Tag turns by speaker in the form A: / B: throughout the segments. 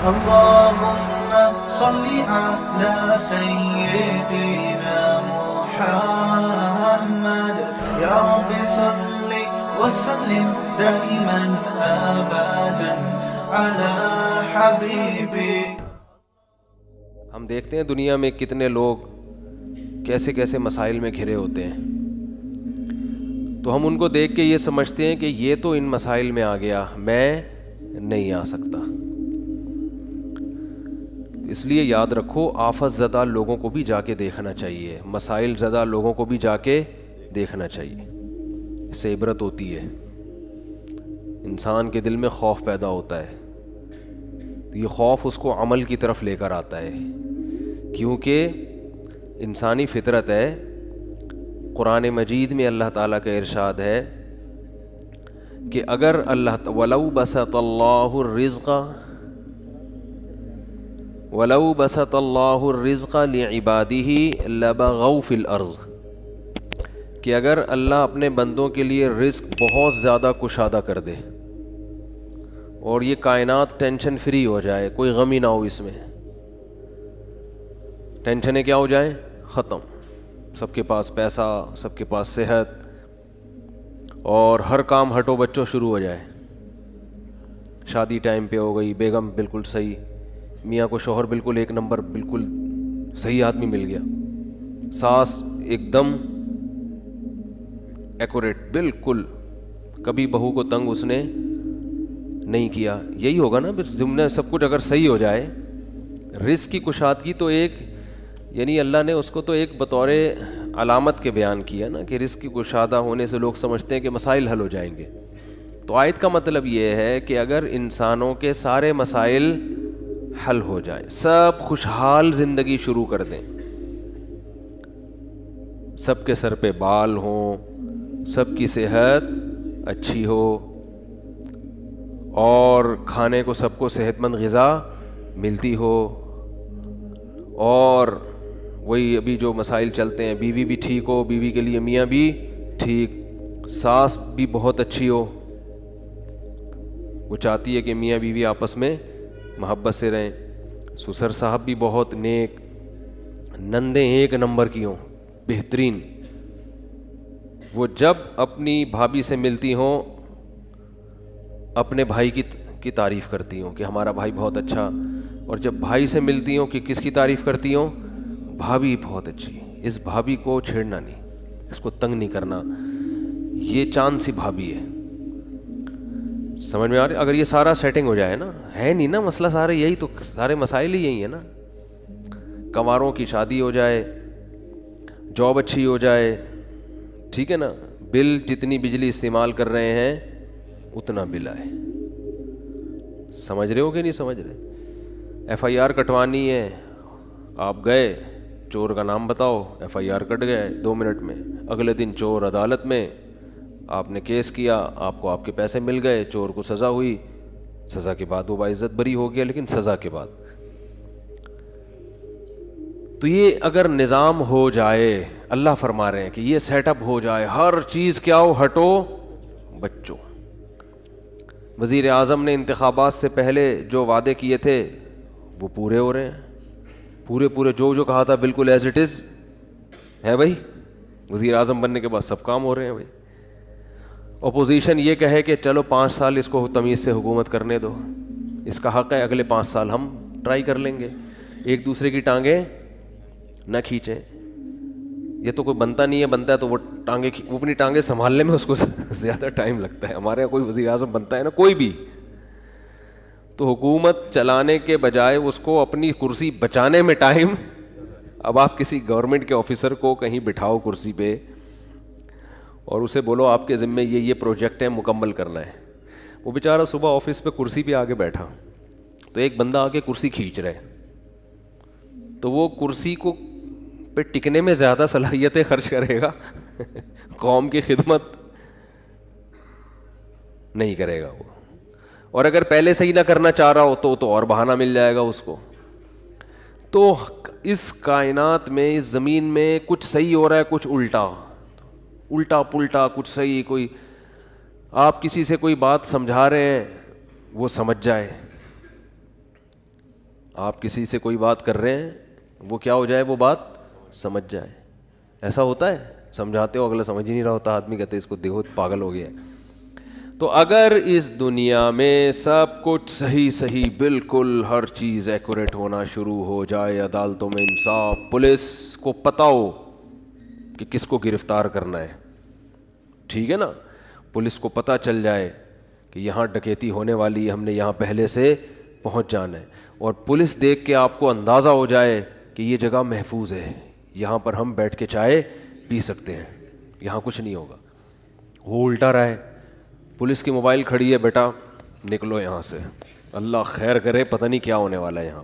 A: اللهم صل على سيدنا محمد يا رب صل وسلم دائما ابدا على حبيبي.
B: ہم دیکھتے ہیں دنیا میں کتنے لوگ کیسے کیسے مسائل میں گھرے ہوتے ہیں، تو ہم ان کو دیکھ کے یہ سمجھتے ہیں کہ یہ تو ان مسائل میں آ گیا، میں نہیں آ سکتا. اس لیے یاد رکھو، آفت زدہ لوگوں کو بھی جا کے دیکھنا چاہیے، مسائل زدہ لوگوں کو بھی جا کے دیکھنا چاہیے. اس سے عبرت ہوتی ہے، انسان کے دل میں خوف پیدا ہوتا ہے، یہ خوف اس کو عمل کی طرف لے کر آتا ہے، کیونکہ انسانی فطرت ہے. قرآن مجید میں اللہ تعالیٰ کا ارشاد ہے کہ اگر اللہ وَلَوْ بَسَطَ اللَّهُ الرِّزْقَ لِعِبَادِهِ لَبَغَوْا فِي الْأَرْضِ، کہ اگر اللہ اپنے بندوں کے لیے رزق بہت زیادہ کشادہ کر دے اور یہ کائنات ٹینشن فری ہو جائے، کوئی غم ہی نہ ہو، اس میں ٹینشنیں کیا ہو جائیں، ختم، سب کے پاس پیسہ، سب کے پاس صحت، اور ہر کام ہٹو بچوں شروع ہو جائے، شادی ٹائم پہ ہو گئی، بیگم بالکل صحیح، میاں کو شوہر بالکل ایک نمبر، بالکل صحیح آدمی مل گیا، ساس ایک دم ایکوریٹ، بالکل کبھی بہو کو تنگ اس نے نہیں کیا. یہی ہوگا نا جب نے سب کچھ اگر صحیح ہو جائے. رزق کی کشادگی تو ایک، یعنی اللہ نے اس کو تو ایک بطور علامت کے بیان کیا نا کہ رزق کی کشادہ ہونے سے لوگ سمجھتے ہیں کہ مسائل حل ہو جائیں گے. تو آیت کا مطلب یہ ہے کہ اگر انسانوں کے سارے مسائل حل ہو جائیں، سب خوشحال زندگی شروع کر دیں، سب کے سر پہ بال ہوں، سب کی صحت اچھی ہو، اور کھانے کو سب کو صحت مند غذا ملتی ہو، اور وہی ابھی جو مسائل چلتے ہیں، بیوی بھی ٹھیک ہو، بیوی کے لیے میاں بھی ٹھیک، ساس بھی بہت اچھی ہو، وہ چاہتی ہے کہ میاں بیوی آپس میں محبت سے رہیں، سسر صاحب بھی بہت نیک، نندیں ایک نمبر کی ہوں، بہترین، وہ جب اپنی بھابھی سے ملتی ہوں اپنے بھائی کی تعریف کرتی ہوں کہ ہمارا بھائی بہت اچھا، اور جب بھائی سے ملتی ہوں کہ کس کی تعریف کرتی ہوں، بھابھی بہت اچھی، اس بھابھی کو چھیڑنا نہیں، اس کو تنگ نہیں کرنا، یہ چاند سی بھابھی ہے. سمجھ میں آ رہی؟ اگر یہ سارا سیٹنگ ہو جائے نا، ہے نہیں نا مسئلہ، سارے یہی تو، سارے مسائل ہی یہی ہیں نا. کنواروں کی شادی ہو جائے، جاب اچھی ہو جائے، ٹھیک ہے نا، بل جتنی بجلی استعمال کر رہے ہیں اتنا بل آئے. سمجھ رہے ہو کہ نہیں سمجھ رہے؟ ایف آئی آر کٹوانی ہے، آپ گئے، چور کا نام بتاؤ، ایف آئی آر کٹ گئے 2 منٹ میں، اگلے دن چور عدالت میں، آپ نے کیس کیا، آپ کو آپ کے پیسے مل گئے، چور کو سزا ہوئی، سزا کے بعد وہ باعزت بری ہو گیا، لیکن سزا کے بعد. تو یہ اگر نظام ہو جائے، اللہ فرما رہے ہیں کہ یہ سیٹ اپ ہو جائے، ہر چیز کیا ہو، ہٹو بچوں. وزیر اعظم نے انتخابات سے پہلے جو وعدے کیے تھے وہ پورے ہو رہے ہیں، پورے جو کہا تھا بالکل ایز اٹ از ہے بھائی. وزیر اعظم بننے کے بعد سب کام ہو رہے ہیں بھائی. اپوزیشن یہ کہے کہ چلو 5 سال اس کو تمیز سے حکومت کرنے دو، اس کا حق ہے، اگلے 5 سال ہم ٹرائی کر لیں گے، ایک دوسرے کی ٹانگیں نہ کھینچیں. یہ تو کوئی بنتا نہیں ہے، بنتا ہے تو وہ اپنی ٹانگیں سنبھالنے میں اس کو زیادہ ٹائم لگتا ہے. ہمارے یہاں کوئی وزیر اعظم بنتا ہے نا، کوئی بھی، تو حکومت چلانے کے بجائے اس کو اپنی کرسی بچانے میں ٹائم. اب آپ کسی گورنمنٹ کے آفیسر کو کہیں بٹھاؤ کرسی پہ اور اسے بولو آپ کے ذمے یہ پروجیکٹ ہے مکمل کرنا ہے، وہ بیچارہ صبح آفس پہ کرسی پہ آگے بیٹھا تو ایک بندہ آ کے کرسی کھینچ رہا ہے، تو وہ کرسی کو پہ ٹکنے میں زیادہ صلاحیتیں خرچ کرے گا، قوم کی خدمت نہیں کرے گا وہ. اور اگر پہلے سے ہی نہ کرنا چاہ رہا ہو تو اور بہانہ مل جائے گا اس کو. تو اس کائنات میں، اس زمین میں کچھ صحیح ہو رہا ہے، کچھ الٹا پلٹا، کچھ صحیح. کوئی آپ کسی سے کوئی بات سمجھا رہے ہیں وہ سمجھ جائے، آپ کسی سے کوئی بات کر رہے ہیں, وہ کیا ہو جائے, وہ بات سمجھ جائے. ایسا ہوتا ہے, سمجھاتے ہو اگلا سمجھ ہی نہیں رہا ہوتا, آدمی کہتے اس کو دیکھو پاگل ہو گیا ہے. تو اگر اس دنیا میں سب کچھ صحیح بالکل ہر چیز ایکوریٹ ہونا شروع ہو جائے, عدالتوں میں انصاف, پولیس کو پتہ ہو کہ کس کو گرفتار کرنا ہے, ٹھیک ہے نا, پولیس کو پتہ چل جائے کہ یہاں ڈکیتی ہونے والی ہے, ہم نے یہاں پہلے سے پہنچ جانا ہے, اور پولیس دیکھ کے آپ کو اندازہ ہو جائے کہ یہ جگہ محفوظ ہے, یہاں پر ہم بیٹھ کے چائے پی سکتے ہیں, یہاں کچھ نہیں ہوگا. وہ الٹا رہا ہے, پولیس کی موبائل کھڑی ہے, بیٹا نکلو یہاں سے, اللہ خیر کرے, پتہ نہیں کیا ہونے والا ہے یہاں.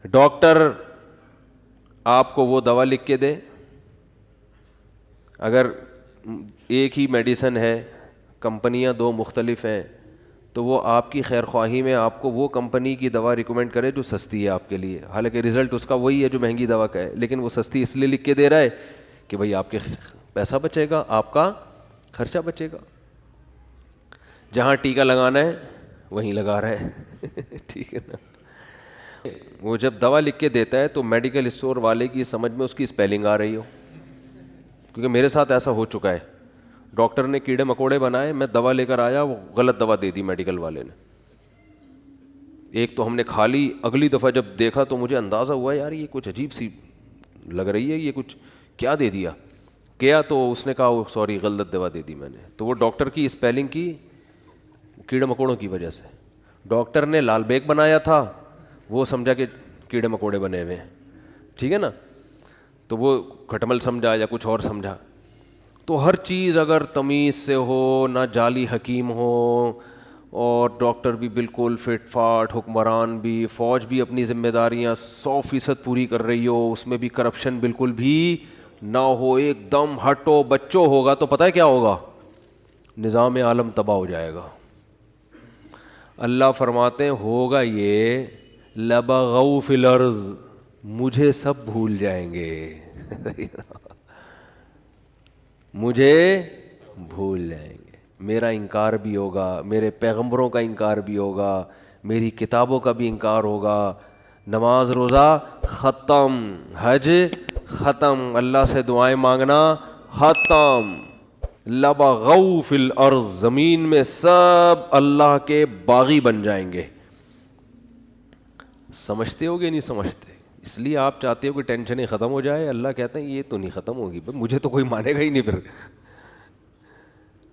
B: ڈاکٹر آپ کو وہ دوا لکھ کے دے, اگر ایک ہی میڈیسن ہے, کمپنیاں 2 مختلف ہیں, تو وہ آپ کی خیر خواہی میں آپ کو وہ کمپنی کی دوا ریکمینڈ کرے جو سستی ہے آپ کے لیے, حالانکہ رزلٹ اس کا وہی ہے جو مہنگی دوا کا ہے, لیکن وہ سستی اس لیے لکھ کے دے رہا ہے کہ بھائی آپ کے پیسہ بچے گا, آپ کا خرچہ بچے گا. جہاں ٹیکا لگانا ہے وہیں لگا رہا ہے, ٹھیک ہے نا. وہ جب دوا لکھ کے دیتا ہے تو میڈیکل اسٹور والے کی سمجھ میں اس کی اسپیلنگ آ رہی ہو, کیونکہ میرے ساتھ ایسا ہو چکا ہے. ڈاکٹر نے کیڑے مکوڑے بنائے, میں دوا لے کر آیا, وہ غلط دوا دے دی میڈیکل والے نے. ایک تو ہم نے کھا لی, اگلی دفعہ جب دیکھا تو مجھے اندازہ ہوا یار یہ کچھ عجیب سی لگ رہی ہے, یہ کچھ کیا دے دیا کیا, تو اس نے کہا سوری غلط دوا دے دی میں نے. تو وہ ڈاکٹر کی اسپیلنگ کی کیڑے مکوڑوں کی وجہ سے. ڈاکٹر نے لال بیگ بنایا تھا, وہ سمجھا کہ کیڑے مکوڑے بنے ہوئے ہیں, ٹھیک ہے نا, تو وہ کھٹمل سمجھا یا کچھ اور سمجھا. تو ہر چیز اگر تمیز سے ہو, نہ جعلی حکیم ہو, اور ڈاکٹر بھی بالکل فٹ فاٹ, حکمران بھی, فوج بھی اپنی ذمہ داریاں 100% پوری کر رہی ہو, اس میں بھی کرپشن بالکل بھی نہ ہو, ایک دم ہٹو بچو ہوگا, تو پتہ ہے کیا ہوگا, نظام عالم تباہ ہو جائے گا. اللہ فرماتے ہیں ہوگا یہ, لبغوا فی الارض, مجھے سب بھول جائیں گے, مجھے بھول جائیں گے, میرا انکار بھی ہوگا, میرے پیغمبروں کا انکار بھی ہوگا, میری کتابوں کا بھی انکار ہوگا. نماز روزہ ختم, حج ختم, اللہ سے دعائیں مانگنا ختم. لبغوا فی الارض, زمین میں سب اللہ کے باغی بن جائیں گے. سمجھتے ہو گے نہیں سمجھتے, اس لیے آپ چاہتے ہو کہ ٹینشنیں ختم ہو جائے. اللہ کہتے ہیں یہ تو نہیں ختم ہوگی, مجھے تو کوئی مانے گا ہی نہیں. پھر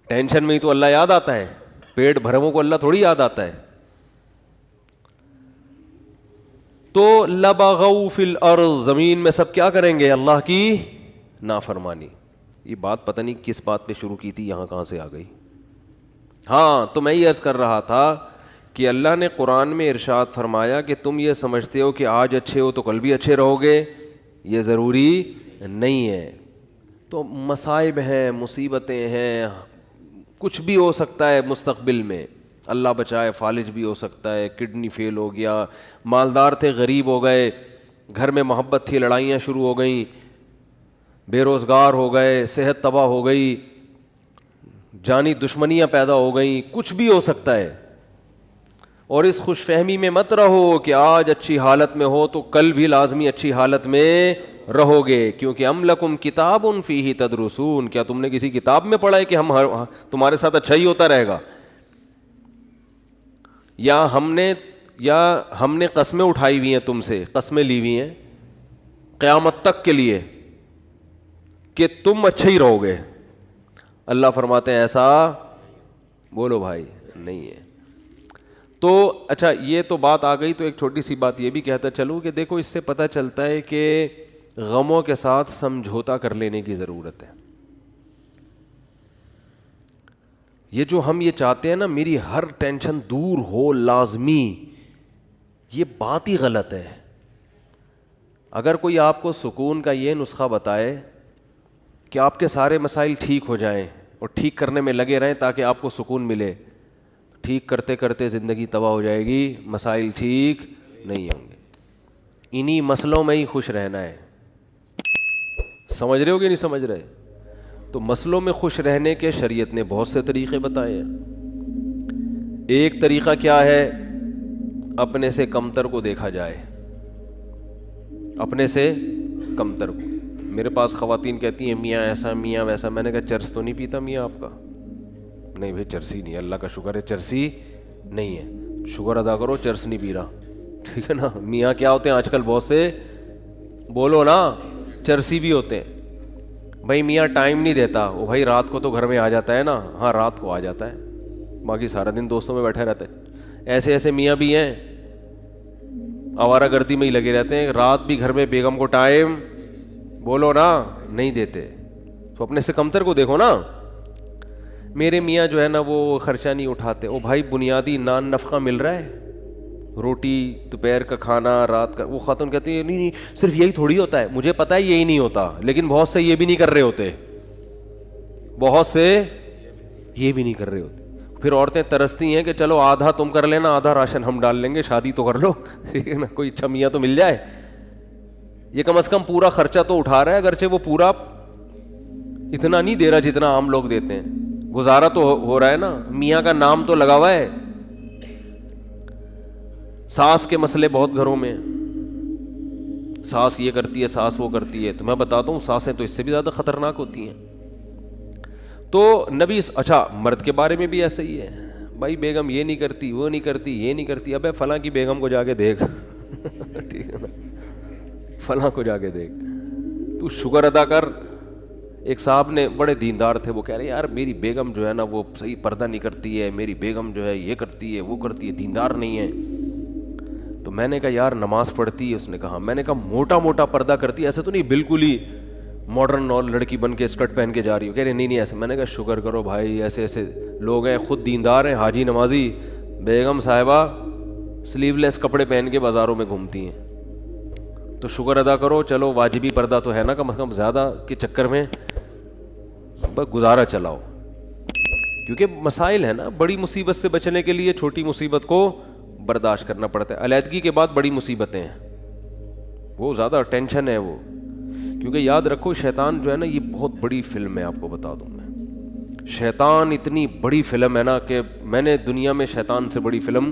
B: ٹینشن میں ہی تو اللہ یاد آتا ہے, پیٹ بھرموں کو اللہ تھوڑی یاد آتا ہے. تو لبغوا فی الارض, زمین میں سب کیا کریں گے, اللہ کی نافرمانی. یہ بات پتہ نہیں کس بات پہ شروع کی تھی, یہاں کہاں سے آ گئی. ہاں, تو میں یہ عرض کر رہا تھا کہ اللہ نے قرآن میں ارشاد فرمایا کہ تم یہ سمجھتے ہو کہ آج اچھے ہو تو کل بھی اچھے رہو گے, یہ ضروری نہیں ہے. تو مصائب ہیں, مصیبتیں ہیں, کچھ بھی ہو سکتا ہے مستقبل میں, اللہ بچائے, فالج بھی ہو سکتا ہے, کڈنی فیل ہو گیا, مالدار تھے غریب ہو گئے, گھر میں محبت تھی لڑائیاں شروع ہو گئیں, بے روزگار ہو گئے, صحت تباہ ہو گئی, جانی دشمنیاں پیدا ہو گئیں, کچھ بھی ہو سکتا ہے. اور اس خوش فہمی میں مت رہو کہ آج اچھی حالت میں ہو تو کل بھی لازمی اچھی حالت میں رہو گے, کیونکہ ام لکم کتاب فیہ تدرسون, کیا تم نے کسی کتاب میں پڑھا ہے کہ تمہارے ساتھ اچھا ہی ہوتا رہے گا, یا ہم نے قسمیں اٹھائی ہوئی ہیں تم سے, قسمیں لی ہوئی ہیں قیامت تک کے لیے کہ تم اچھے ہی رہو گے. اللہ فرماتے ہیں ایسا بولو بھائی نہیں ہے. تو اچھا یہ تو بات آ گئی, تو ایک چھوٹی سی بات یہ بھی کہتا چلوں کہ دیکھو اس سے پتہ چلتا ہے کہ غموں کے ساتھ سمجھوتا کر لینے کی ضرورت ہے. یہ جو ہم یہ چاہتے ہیں نا میری ہر ٹینشن دور ہو لازمی, یہ بات ہی غلط ہے. اگر کوئی آپ کو سکون کا یہ نسخہ بتائے کہ آپ کے سارے مسائل ٹھیک ہو جائیں اور ٹھیک کرنے میں لگے رہیں تاکہ آپ کو سکون ملے, ٹھیک کرتے کرتے زندگی تباہ ہو جائے گی, مسائل ٹھیک نہیں ہوں گے. انہی مسئلوں میں ہی خوش رہنا ہے. سمجھ رہے ہو کہ نہیں سمجھ رہے؟ تو مسئلوں میں خوش رہنے کے شریعت نے بہت سے طریقے بتائے ہیں. ایک طریقہ کیا ہے, اپنے سے کمتر کو دیکھا جائے, اپنے سے کمتر کو. میرے پاس خواتین کہتی ہیں میاں ایسا میاں ویسا. میں نے کہا چرس تو نہیں پیتا میاں آپ کا؟ نہیں بھائی چرسی نہیں, اللہ کا شکر ہے چرسی نہیں ہے, شکر ادا کرو چرس نہیں پی رہا, ٹھیک ہے نا. میاں کیا ہوتے ہیں آج کل بہت سے, بولو نا, چرسی بھی ہوتے ہیں. بھائی میاں ٹائم نہیں دیتا, وہ بھائی رات کو تو گھر میں آ جاتا ہے نا, ہاں رات کو آ جاتا ہے, باقی سارا دن دوستوں میں بیٹھے رہتے ہیں. ایسے ایسے میاں بھی ہیں آوارہ گردی میں ہی لگے رہتے ہیں, رات بھی گھر میں بیگم کو ٹائم, بولو نا, نہیں دیتے. تو اپنے سے کمتر کو دیکھو نا. میرے میاں جو ہے نا وہ خرچہ نہیں اٹھاتے. او بھائی بنیادی نان نفقہ مل رہا ہے, روٹی, دوپہر کا کھانا, رات کا. وہ خاتون کہتی ہے نہیں صرف یہی تھوڑی ہوتا ہے. مجھے پتہ ہے یہی نہیں ہوتا, لیکن بہت سے یہ بھی نہیں کر رہے ہوتے, بہت سے یہ بھی نہیں کر رہے ہوتے. پھر عورتیں ترستی ہیں کہ چلو آدھا تم کر لینا, آدھا راشن ہم ڈال لیں گے, شادی تو کر لو, ٹھیک ہے نا, کوئی اچھا میاں تو مل جائے. یہ کم از کم پورا خرچہ تو اٹھا رہا ہے, اگرچہ وہ پورا اتنا نہیں دے رہا جتنا عام لوگ دیتے ہیں, گزارا تو ہو رہا ہے نا. میاں کا نام تو لگا ہوا ہے. ساس کے مسئلے بہت گھروں میں, ساس یہ کرتی ہے, ساس وہ کرتی ہے. تو میں بتاتا ہوں ساسیں تو اس سے بھی زیادہ خطرناک ہوتی ہیں. تو نبی, اچھا مرد کے بارے میں بھی ایسا ہی ہے, بھائی بیگم یہ نہیں کرتی, وہ نہیں کرتی, یہ نہیں کرتی. ابے فلاں کی بیگم کو جا کے دیکھ, ٹھیک ہے نا, فلاں کو جا کے دیکھ, تو شکر ادا کر. ایک صاحب نے, بڑے دیندار تھے, وہ کہہ رہے ہیں یار میری بیگم جو ہے نا وہ صحیح پردہ نہیں کرتی ہے, میری بیگم جو ہے یہ کرتی ہے وہ کرتی ہے, دیندار نہیں ہے. تو میں نے کہا یار نماز پڑھتی ہے؟ اس نے کہا. میں نے کہا موٹا موٹا پردہ کرتی ہے, ایسے تو نہیں بالکل ہی ماڈرن اور لڑکی بن کے اسکرٹ پہن کے جا رہی ہو؟ کہہ رہے نہیں ایسے. میں نے کہا شکر کرو بھائی, ایسے ایسے لوگ ہیں, خود دیندار ہیں, حاجی نمازی, بیگم صاحبہ سلیو لیس کپڑے پہن کے بازاروں میں گھومتی ہیں. تو شکر ادا کرو, چلو واجبی پردہ تو ہے نا کم از کم, زیادہ کے چکر میں بس گزارا چلاؤ. کیونکہ مسائل ہے نا, بڑی مصیبت سے بچنے کے لیے چھوٹی مصیبت کو برداشت کرنا پڑتا ہے. علیحدگی کے بعد بڑی مصیبتیں ہیں, وہ زیادہ ٹینشن ہے وہ. کیونکہ یاد رکھو شیطان جو ہے نا یہ بہت بڑی فلم ہے, آپ کو بتا دوں میں, شیطان اتنی بڑی فلم ہے نا کہ میں نے دنیا میں شیطان سے بڑی فلم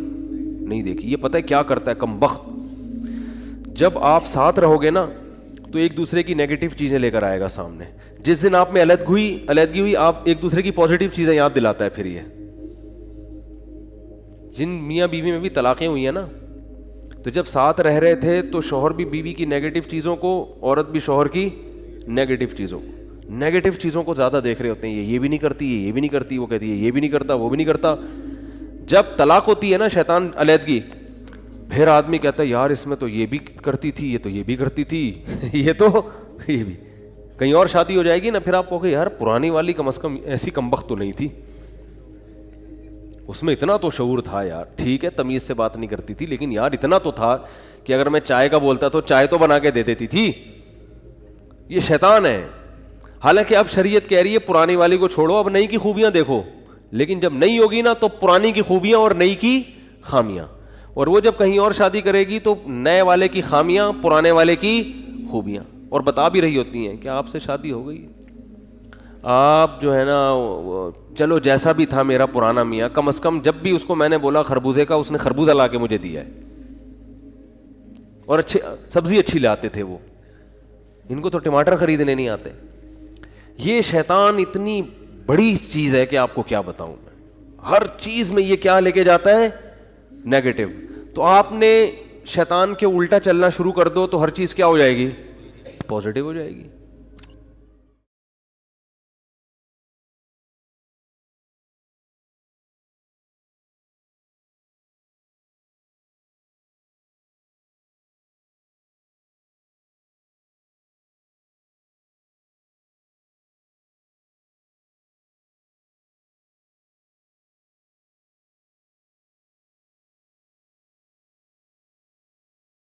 B: نہیں دیکھی. یہ پتہ ہے کیا کرتا ہے کم بخت, جب آپ ساتھ رہو گے نا تو ایک دوسرے کی نیگیٹو چیزیں لے کر آئے گا سامنے. جس دن آپ میں علیحدگی ہوئی, آپ ایک دوسرے کی پازیٹیو چیزیں یاد دلاتا ہے. پھر یہ جن میاں بیوی میں بھی طلاقیں ہوئی ہیں نا, تو جب ساتھ رہ رہے تھے تو شوہر بھی بیوی کی نیگیٹو چیزوں کو, عورت بھی شوہر کی نیگیٹو چیزوں کو زیادہ دیکھ رہے ہوتے ہیں. یہ بھی نہیں کرتی, یہ بھی نہیں کرتی, وہ کہتی ہے یہ بھی نہیں کرتا, وہ بھی نہیں کرتا. جب طلاق ہوتی ہے نا شیطان, علیحدگی, پھر آدمی کہتا ہے یار اس میں تو یہ بھی کرتی تھی, یہ تو یہ بھی کرتی تھی, یہ تو یہ بھی. کہیں اور شادی ہو جائے گی نا, پھر آپ کہو گے یار پرانی والی کم از کم ایسی کمبخت تو نہیں تھی, اس میں اتنا تو شعور تھا یار. ٹھیک ہے تمیز سے بات نہیں کرتی تھی, لیکن یار اتنا تو تھا کہ اگر میں چائے کا بولتا تو چائے تو بنا کے دے دیتی تھی. یہ شیطان ہے. حالانکہ اب شریعت کہہ رہی ہے پرانی والی کو چھوڑو, اب نئی کی خوبیاں دیکھو. لیکن جب نئی ہوگی نا تو پرانی کی خوبیاں اور نئی کی خامیاں, اور وہ جب کہیں اور شادی کرے گی تو نئے والے کی خامیاں, پرانے والے کی خوبیاں. اور بتا بھی رہی ہوتی ہیں کہ آپ سے شادی ہو گئی, آپ جو ہے نا چلو جیسا بھی تھا میرا پرانا میاں, کم از کم جب بھی اس کو میں نے بولا خربوزے کا, اس نے خربوزہ لا کے مجھے دیا ہے, اور اچھی سبزی اچھی لاتے تھے وہ. ان کو تو ٹماٹر خریدنے نہیں آتے. یہ شیطان اتنی بڑی چیز ہے کہ آپ کو کیا بتاؤں میں, ہر چیز میں یہ کیا لے کے جاتا ہے, نیگیٹو. تو آپ نے شیطان کے الٹا چلنا شروع کر دو تو ہر چیز کیا ہو جائے گی, پازیٹیو ہو جائے گی.